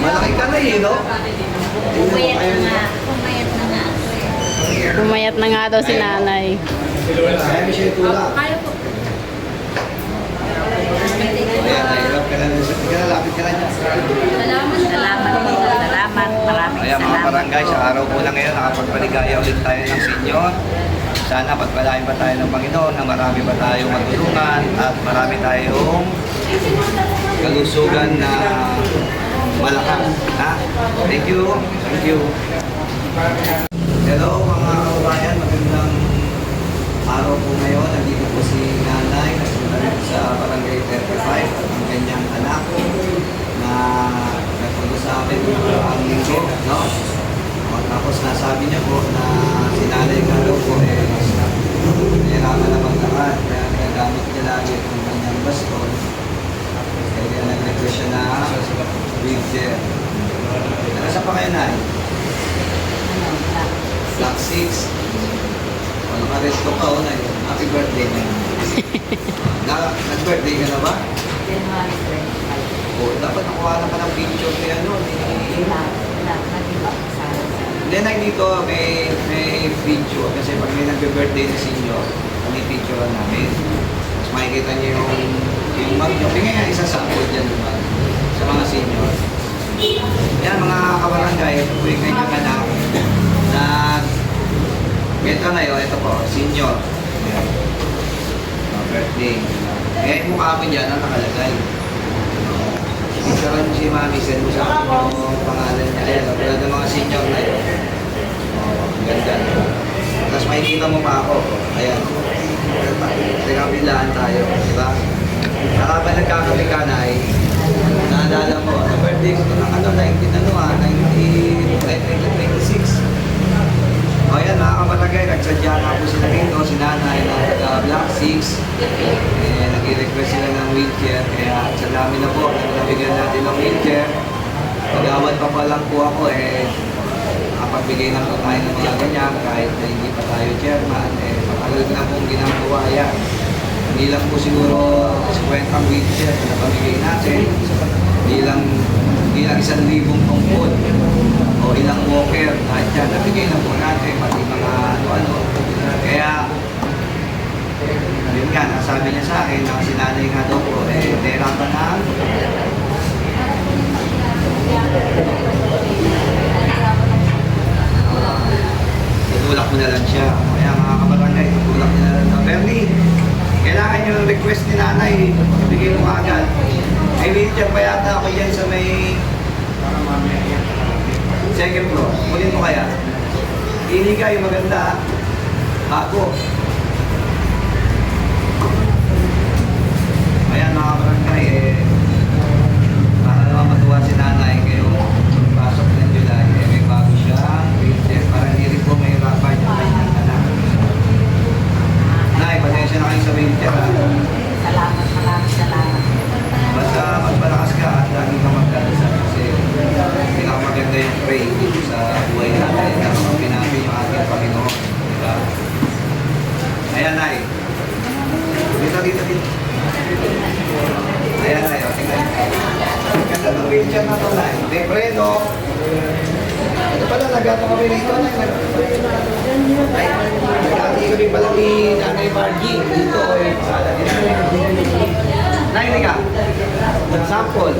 Malaki ka na eh, no? Pumayat na nga. Pumayat na nga ako eh. Pumayat na nga daw si nanay. Kaya mo siya itula. Kaya po. Ayan, nahirap ka na. Sige na, lapit ka na dyan. Salamat. Salamat po. Salamat. Maraming Ayan mga salamat. barangay, sa araw po na ngayon, nakapagpaligaya ulit tayo ng senyor. Sana pagpalain pa tayo ng Panginoon na marami pa tayong matulungan at marami tayong kalusugan na malakas. Ha? Thank you. Thank you. Hello mga kababayan, magandang araw po ngayon. Nandito po si nanay sa barangay 35 at ang kanyang anak na nagpunta sa amin ang linggo. No? Tapos nasabi niya po na si nanay nga daw po nahirapan na maglakad kaya ginagamit niya lagi ang kanyang baston. Kaya nag-request siya na wheelchair. Nasa pa kayo na Block 6. Nakaresto ka o na yun. Happy birthday na yun. Nag-birthday ka na ba? January 25. O, dapat nakuha na ka ng picture ni ano. Hindi na dito may video kasi pag may nag-birthday si senior, may picture namin. Tapos makikita niyo yung mag nyo. Tingnan nga isa sample dyan naman sa mga senior. Yan mga kabarangay, ito po yung kanyang anak na ito na yun, ito po, senior. Ayan. Birthday. Eh, mukha mo dyan ang nakalagay. Picturean mo si Mami, send mo sa akin yung pangalan niya. Ayan, tulad ng mga senior na yun. Ang ganda. Tapos makikita mo pa ako. Ayan. Tekapilaan tayo, di ba? Nakaba nagkakapi ka na ay naalala mo, na birthday ko ito ng 1926. O yan, mga kabarangay, nagsadya nga po sila rito, si nanay na Block 6. Nag-request sila ng wheelchair, kaya sa namin na po, nabigyan natin ng wheelchair. Pag-awad pa lang po ako, nakapagbigay na po tayo ng mga ganyan, kahit na hindi pa tayo chairman, matagal na pong ginagawa yan. Hindi lang po siguro 50 wheelchair na pamigay natin, hindi lang 1,000 tungkol o ilang walker, kahit yan, nabigay na po natin, pati mga ano-ano. Kaya, yun nga, nasabi niya sa akin na si nanay nga daw po, nahirapan na. Tutulak mo na lang siya. Kaya mga kabarangay, tutulak niya na lang. Bernie, kailangan yung request ni nanay, ibigay mo agad. May wheelchair pa yata ako yan sa may second floor. Kunin mo kaya. Hindi kayo maganda. Bago. Ayan mga barangay, para naman matuwa si nanay ngayong pasok ng July, may bago siyang wheelchair para hindi rin po may hirapan yung kanyang anak. Nay, pasensya na kayo sa wheelchair ha. Salamat. Maraming salamat. Basta magpalakas ka at lagi ka magdadasal kasi pinakamaganda yung pray dito sa buhay natin na pinapin yung ating Panginoon. Diba? Ayan, Nay. Dito. Ayan, Nay. Tingnan. Ganda ng wheelchair na ito, Nay. May preno. Ito pala, nagato kami rito, Nay. Ay, nagkati kami pala ni Nanay Margie dito. Nay, ka. Sample.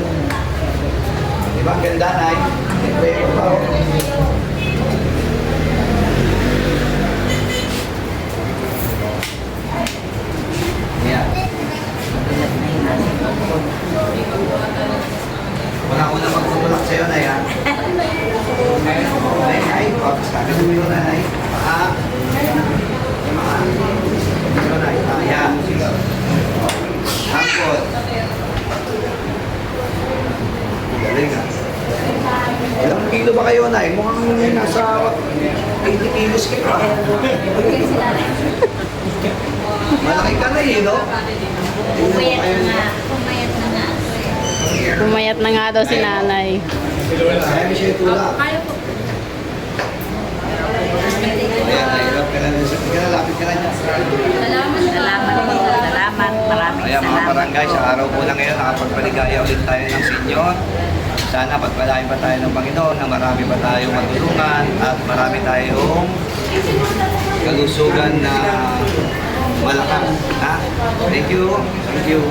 Diba ang ganda, Nay? May pa. Ayan. Una magtutulak sa'yo, Nay, ha? Nay, focus ka. Kasi mo yun, Nay. Ito, Nay. Ayan. Sample. Galing, ha? Ilang kilo ba kayo, Nay? Mukhang nasa 80 kilos kayo, ha? Malaki ka na, no? Pumayat na nga. Pumayat na nga ako eh. Pumayat na nga daw si nanay. Kaya mo siya itula. Kaya po. Ayan, nahirap ka na. Sige na, lapit ka na dyan. Salamat. Salamat. Salamat. Maraming Kaya mga salamat barangay, po. sa araw po na ngayon, nakapagpaligaya ulit tayo ng senior. Sana pagpalain pa tayo ng Panginoon na marami pa tayong matulungan at marami tayong kalusugan na malakas. Ha? Thank you. Thank you.